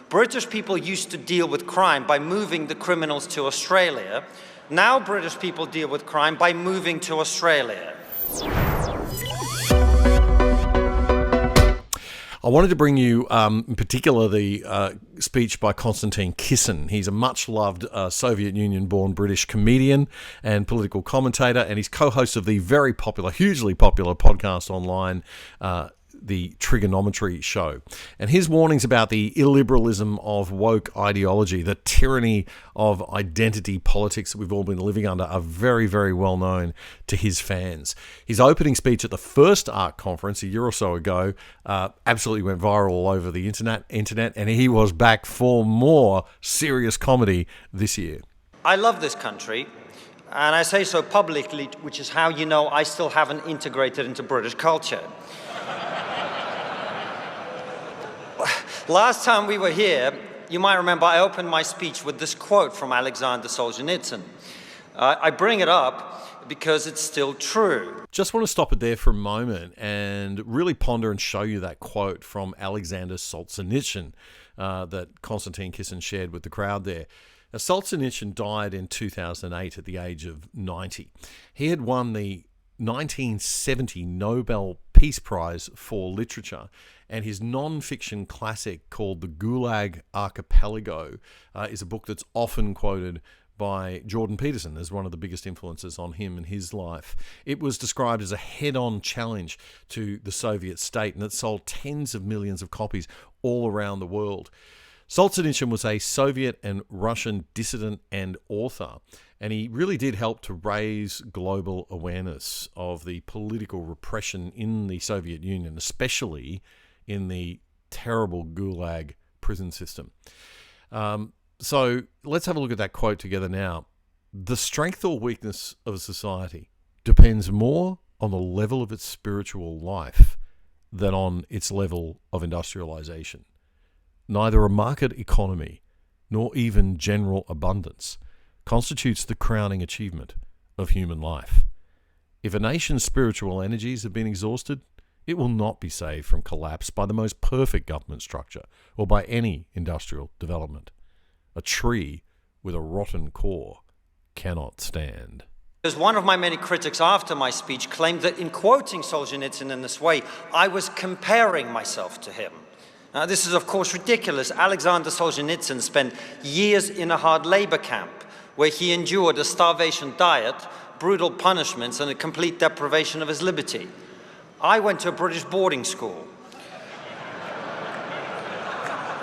British people used to deal with crime by moving the criminals to Australia. Now British people deal with crime by moving to Australia. I wanted to bring you, in particular, the speech by Konstantin Kisin. He's a much-loved Soviet Union-born British comedian and political commentator, and he's co-host of the very popular, hugely popular podcast online, the Triggernometry show. And his warnings about the illiberalism of woke ideology, the tyranny of identity politics that we've all been living under, are very, very well known to his fans. His opening speech at the first ARC conference a year or so ago absolutely went viral all over the internet, and he was back for more serious comedy this year. I love this country, and I say so publicly, which is how you know I still haven't integrated into British culture. Last time we were here, you might remember I opened my speech with this quote from Alexander Solzhenitsyn. I bring it up because it's still true. Just want to stop it there for a moment and really ponder and show you that quote from Alexander Solzhenitsyn that Konstantin Kisin shared with the crowd there. Now, Solzhenitsyn died in 2008 at the age of 90. He had won the 1970 Nobel Peace Prize for Literature, and his non-fiction classic called The Gulag Archipelago is a book that's often quoted by Jordan Peterson as one of the biggest influences on him and his life. It was described as a head-on challenge to the Soviet state, and it sold tens of millions of copies all around the world. Solzhenitsyn was a Soviet and Russian dissident and author, and he really did help to raise global awareness of the political repression in the Soviet Union, especially in the terrible Gulag prison system. So let's have a look at that quote together now. The strength or weakness of a society depends more on the level of its spiritual life than on its level of industrialization. Neither a market economy nor even general abundance constitutes the crowning achievement of human life. If a nation's spiritual energies have been exhausted, it will not be saved from collapse by the most perfect government structure or by any industrial development. A tree with a rotten core cannot stand. As one of my many critics after my speech claimed that in quoting Solzhenitsyn in this way, I was comparing myself to him. Now, this is, of course, ridiculous. Alexander Solzhenitsyn spent years in a hard labor camp where he endured a starvation diet, brutal punishments, and a complete deprivation of his liberty. I went to a British boarding school.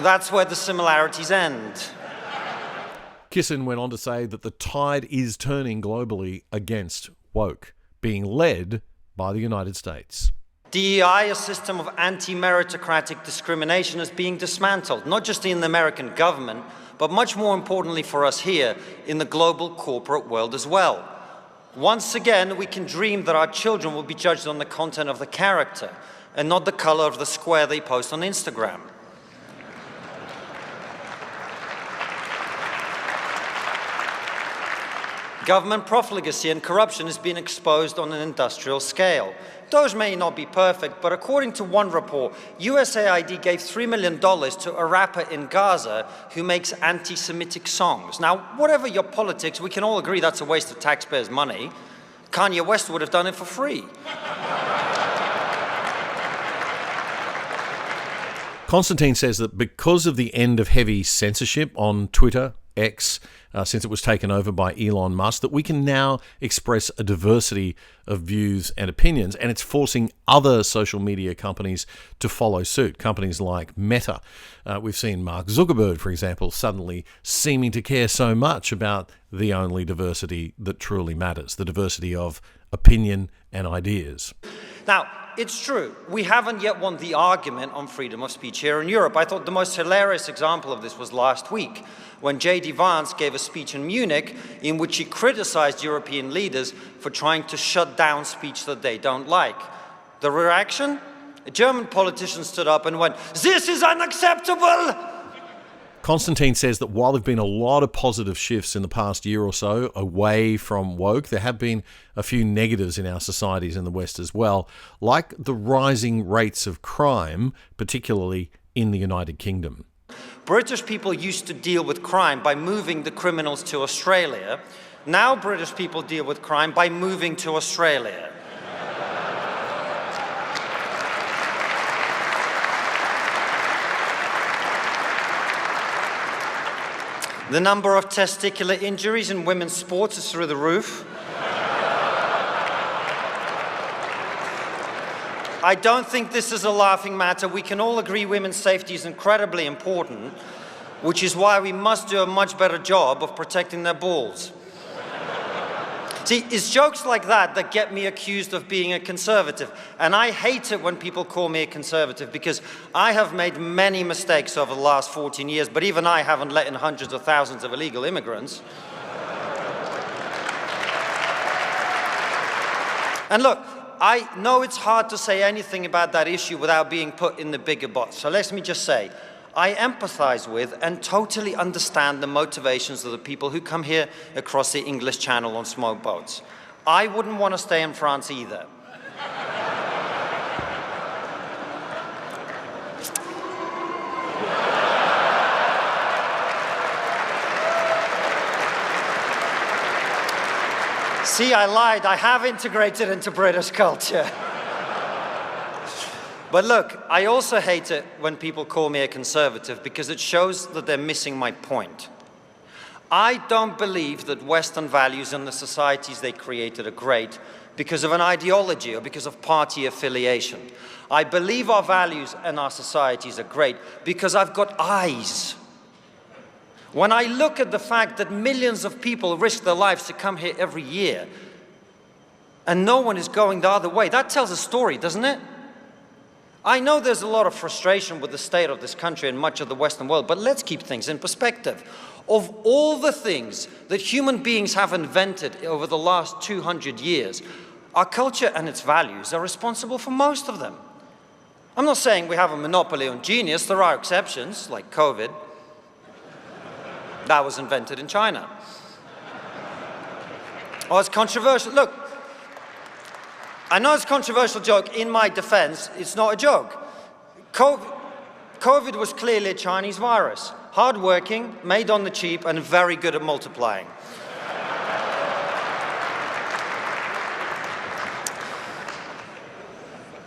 That's where the similarities end. Kissen went on to say that the tide is turning globally against woke, being led by the United States. DEI, a system of anti-meritocratic discrimination, is being dismantled, not just in the American government, but much more importantly for us here, in the global corporate world as well. Once again, we can dream that our children will be judged on the content of the character and not the color of the square they post on Instagram. Government profligacy and corruption is being exposed on an industrial scale. Those may not be perfect, but according to one report, USAID gave $3 million to a rapper in Gaza who makes anti-Semitic songs. Now, whatever your politics, we can all agree that's a waste of taxpayers' money. Kanye West would have done it for free. Constantine says that because of the end of heavy censorship on Twitter, X, since it was taken over by Elon Musk, that we can now express a diversity of views and opinions, and it's forcing other social media companies to follow suit. Companies like Meta. We've seen Mark Zuckerberg, for example, suddenly seeming to care so much about the only diversity that truly matters, the diversity of opinion and ideas. Now, it's true, we haven't yet won the argument on freedom of speech here in Europe. I thought the most hilarious example of this was last week, when J.D. Vance gave a speech in Munich in which he criticized European leaders for trying to shut down speech that they don't like. The reaction? A German politician stood up and went, "This is unacceptable!" Constantine says that while there have been a lot of positive shifts in the past year or so away from woke, there have been a few negatives in our societies in the West as well, like the rising rates of crime, particularly in the United Kingdom. British people used to deal with crime by moving the criminals to Australia. Now British people deal with crime by moving to Australia. The number of testicular injuries in women's sports is through the roof. I don't think this is a laughing matter. We can all agree women's safety is incredibly important, which is why we must do a much better job of protecting their balls. See, it's jokes like that that get me accused of being a conservative. And I hate it when people call me a conservative because I have made many mistakes over the last 14 years, but even I haven't let in hundreds of thousands of illegal immigrants. And look, I know it's hard to say anything about that issue without being put in the bigger box. So let me just say, I empathize with and totally understand the motivations of the people who come here across the English Channel on smoke boats. I wouldn't want to stay in France either. See, I lied. I have integrated into British culture. But look, I also hate it when people call me a conservative because it shows that they're missing my point. I don't believe that Western values and the societies they created are great because of an ideology or because of party affiliation. I believe our values and our societies are great because I've got eyes. When I look at the fact that millions of people risk their lives to come here every year and no one is going the other way, that tells a story, doesn't it? I know there's a lot of frustration with the state of this country and much of the Western world, but let's keep things in perspective. Of all the things that human beings have invented over the last 200 years, our culture and its values are responsible for most of them. I'm not saying we have a monopoly on genius. There are exceptions, like COVID. That was invented in China. Oh, it's controversial. Look, I know it's a controversial joke. In my defense, it's not a joke. COVID was clearly a Chinese virus. Hardworking, made on the cheap, and very good at multiplying.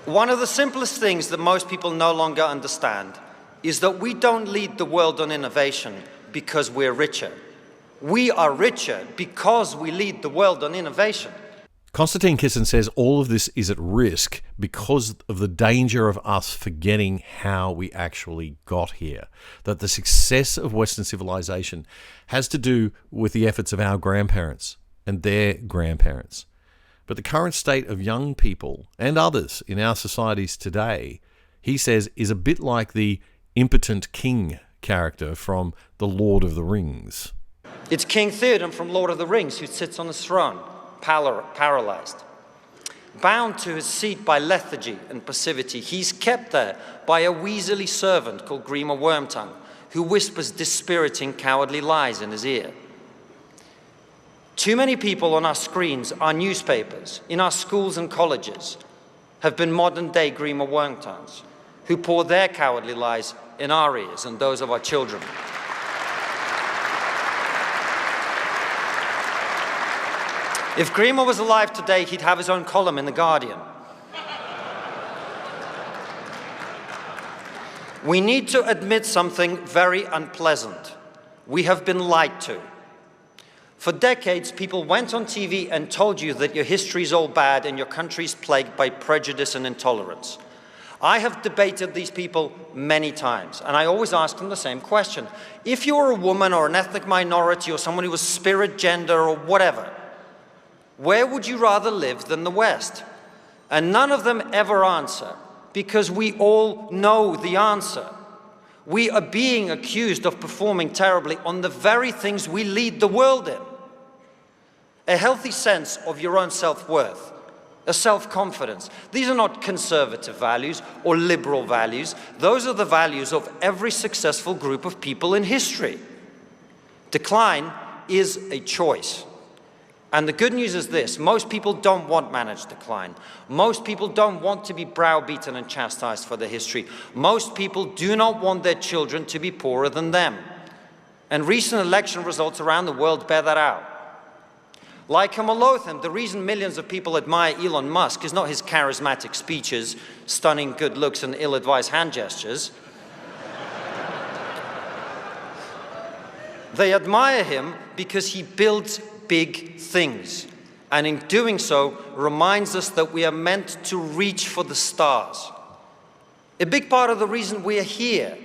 One of the simplest things that most people no longer understand is that we don't lead the world on innovation because we're richer. We are richer because we lead the world on innovation. Konstantin Kisin says all of this is at risk because of the danger of us forgetting how we actually got here. That the success of Western civilization has to do with the efforts of our grandparents and their grandparents. But the current state of young people and others in our societies today, he says, is a bit like the impotent king character from The Lord of the Rings. It's King Theoden from Lord of the Rings who sits on the throne, paralyzed. Bound to his seat by lethargy and passivity, he's kept there by a weaselly servant called Grima Wormtongue, who whispers dispiriting, cowardly lies in his ear. Too many people on our screens, our newspapers, in our schools and colleges have been modern-day Grima Wormtongues, who pour their cowardly lies in our ears and those of our children. If Grima was alive today, he'd have his own column in The Guardian. We need to admit something very unpleasant. We have been lied to. For decades, people went on TV and told you that your history's all bad and your country's plagued by prejudice and intolerance. I have debated these people many times, and I always ask them the same question. If you were a woman or an ethnic minority or someone who was spirit, gender, or whatever, where would you rather live than the West? And none of them ever answer, because we all know the answer. We are being accused of performing terribly on the very things we lead the world in. A healthy sense of your own self-worth, a self-confidence. These are not conservative values or liberal values. Those are the values of every successful group of people in history. Decline is a choice. And the good news is this: most people don't want managed decline. Most people don't want to be browbeaten and chastised for their history. Most people do not want their children to be poorer than them. And recent election results around the world bear that out. Like him or loathe him, the reason millions of people admire Elon Musk is not his charismatic speeches, stunning good looks, and ill-advised hand gestures. They admire him because he builds big things, and in doing so reminds us that we are meant to reach for the stars. A big part of the reason we are here,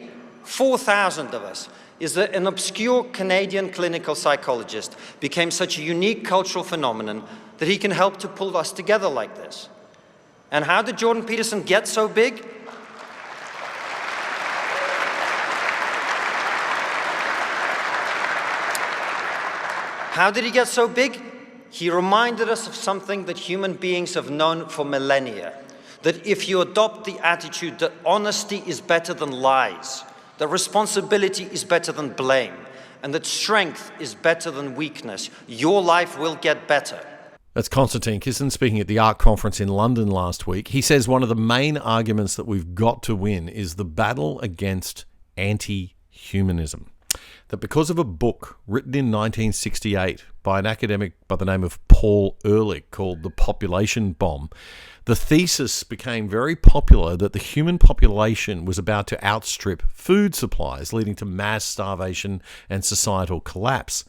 4,000 of us, is that an obscure Canadian clinical psychologist became such a unique cultural phenomenon that he can help to pull us together like this. And how did Jordan Peterson get so big? How did he get so big? He reminded us of something that human beings have known for millennia, that if you adopt the attitude that honesty is better than lies, that responsibility is better than blame, and that strength is better than weakness, your life will get better. That's Constantine Kisin speaking at the ARC conference in London last week. He says one of the main arguments that we've got to win is the battle against anti-humanism. That because of a book written in 1968 by an academic by the name of Paul Ehrlich called The Population Bomb, the thesis became very popular that the human population was about to outstrip food supplies, leading to mass starvation and societal collapse.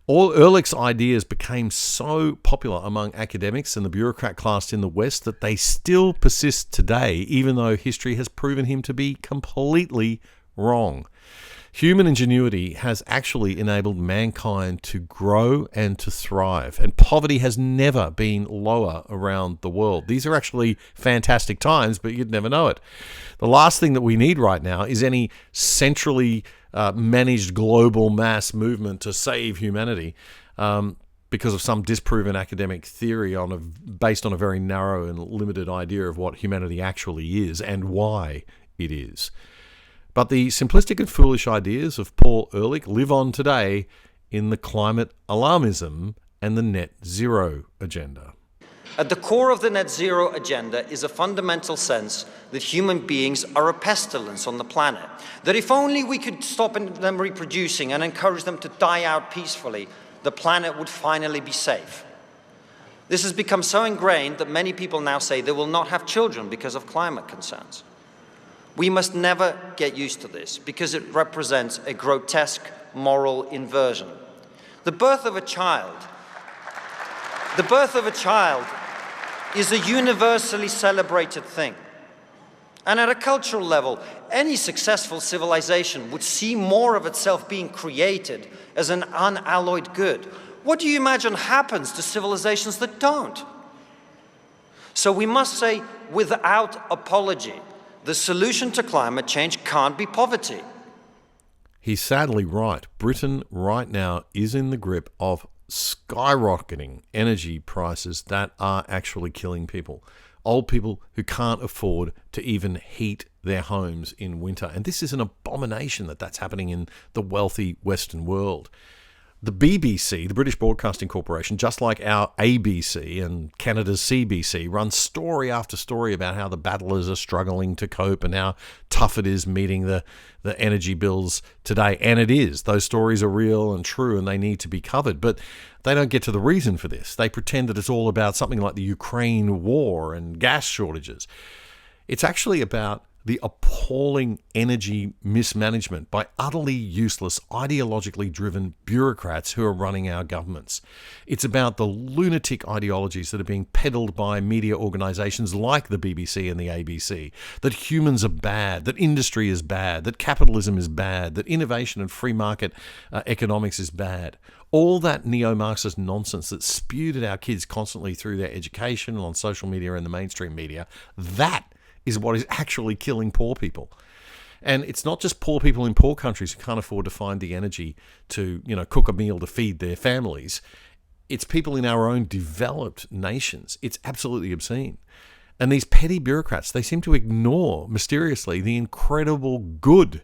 All Ehrlich's ideas became so popular among academics and the bureaucrat class in the West that they still persist today, even though history has proven him to be completely wrong. Human ingenuity has actually enabled mankind to grow and to thrive, and poverty has never been lower around the world. These are actually fantastic times, but you'd never know it. The last thing that we need right now is any centrally managed global mass movement to save humanity because of some disproven academic theory based on a very narrow and limited idea of what humanity actually is and why it is. But the simplistic and foolish ideas of Paul Ehrlich live on today in the climate alarmism and the net zero agenda. At the core of the net zero agenda is a fundamental sense that human beings are a pestilence on the planet. That if only we could stop them reproducing and encourage them to die out peacefully, the planet would finally be safe. This has become so ingrained that many people now say they will not have children because of climate concerns. We must never get used to this because it represents a grotesque moral inversion. The birth of a child is a universally celebrated thing. And at a cultural level, any successful civilization would see more of itself being created as an unalloyed good. What do you imagine happens to civilizations that don't? So we must say, without apology, the solution to climate change can't be poverty. He's sadly right. Britain right now is in the grip of skyrocketing energy prices that are actually killing people. Old people who can't afford to even heat their homes in winter. And this is an abomination that's happening in the wealthy Western world. The BBC, the British Broadcasting Corporation, just like our ABC and Canada's CBC, runs story after story about how the battlers are struggling to cope and how tough it is meeting the energy bills today. And it is. Those stories are real and true and they need to be covered. But they don't get to the reason for this. They pretend that it's all about something like the Ukraine war and gas shortages. It's actually about the appalling energy mismanagement by utterly useless, ideologically driven bureaucrats who are running our governments. It's about the lunatic ideologies that are being peddled by media organisations like the BBC and the ABC, that humans are bad, that industry is bad, that capitalism is bad, that innovation and free market economics is bad. All that neo-Marxist nonsense that's spewed at our kids constantly through their education and on social media and the mainstream media, that is what is actually killing poor people. And it's not just poor people in poor countries who can't afford to find the energy to, cook a meal to feed their families. It's people in our own developed nations. It's absolutely obscene. And these petty bureaucrats, they seem to ignore, mysteriously, the incredible good,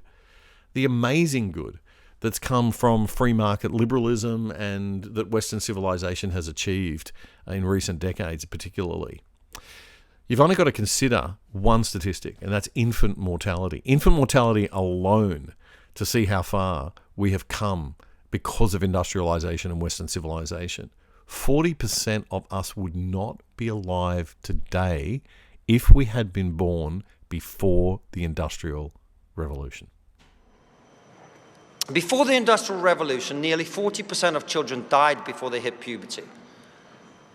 the amazing good that's come from free market liberalism and that Western civilization has achieved in recent decades particularly. You've only got to consider one statistic, and that's infant mortality. Infant mortality alone, to see how far we have come because of industrialization and Western civilization. 40% of us would not be alive today if we had been born before the Industrial Revolution. Before the Industrial Revolution, nearly 40% of children died before they hit puberty.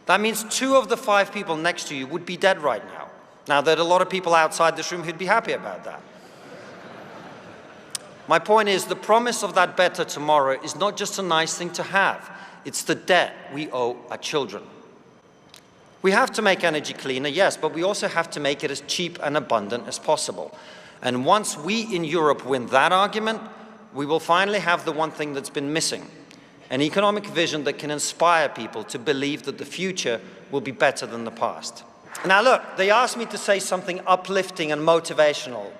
That means 2 of the 5 people next to you would be dead right now. Now, there are a lot of people outside this room who'd be happy about that. My point is, the promise of that better tomorrow is not just a nice thing to have. It's the debt we owe our children. We have to make energy cleaner, yes, but we also have to make it as cheap and abundant as possible. And once we in Europe win that argument, we will finally have the one thing that's been missing: an economic vision that can inspire people to believe that the future will be better than the past. Now look, they asked me to say something uplifting and motivational.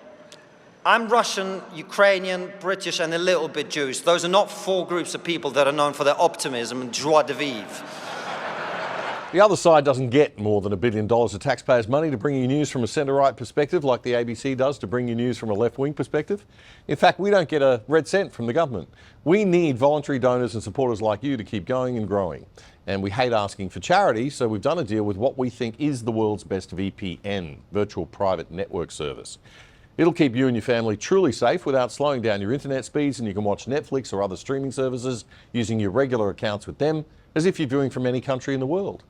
I'm Russian, Ukrainian, British, and a little bit Jewish. Those are not 4 groups of people that are known for their optimism and joie de vivre. The other side doesn't get more than $1 billion of taxpayers' money to bring you news from a centre-right perspective like the ABC does to bring you news from a left-wing perspective. In fact, we don't get a red cent from the government. We need voluntary donors and supporters like you to keep going and growing. And we hate asking for charity, so we've done a deal with what we think is the world's best VPN, virtual private network service. It'll keep you and your family truly safe without slowing down your internet speeds, and you can watch Netflix or other streaming services using your regular accounts with them as if you're viewing from any country in the world.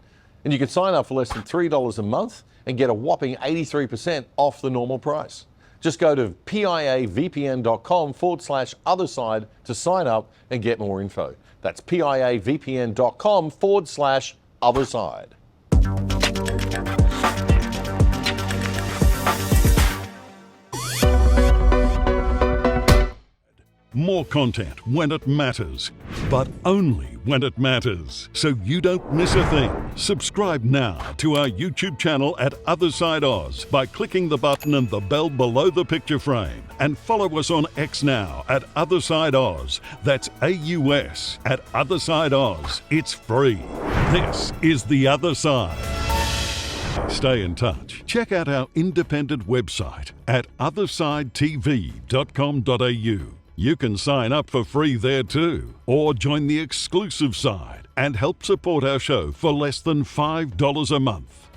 And you can sign up for less than $3 a month and get a whopping 83% off the normal price. Just go to piavpn.com/otherside to sign up and get more info. That's piavpn.com/otherside. More content when it matters, but only when it matters, so you don't miss a thing. Subscribe now to our YouTube channel at Otherside Oz by clicking the button and the bell below the picture frame. And follow us on X now at Otherside Oz. That's AUS at Otherside Oz. It's free. This is The Other Side. Stay in touch. Check out our independent website at othersidetv.com.au. You can sign up for free there too, or join the exclusive side and help support our show for less than $5 a month.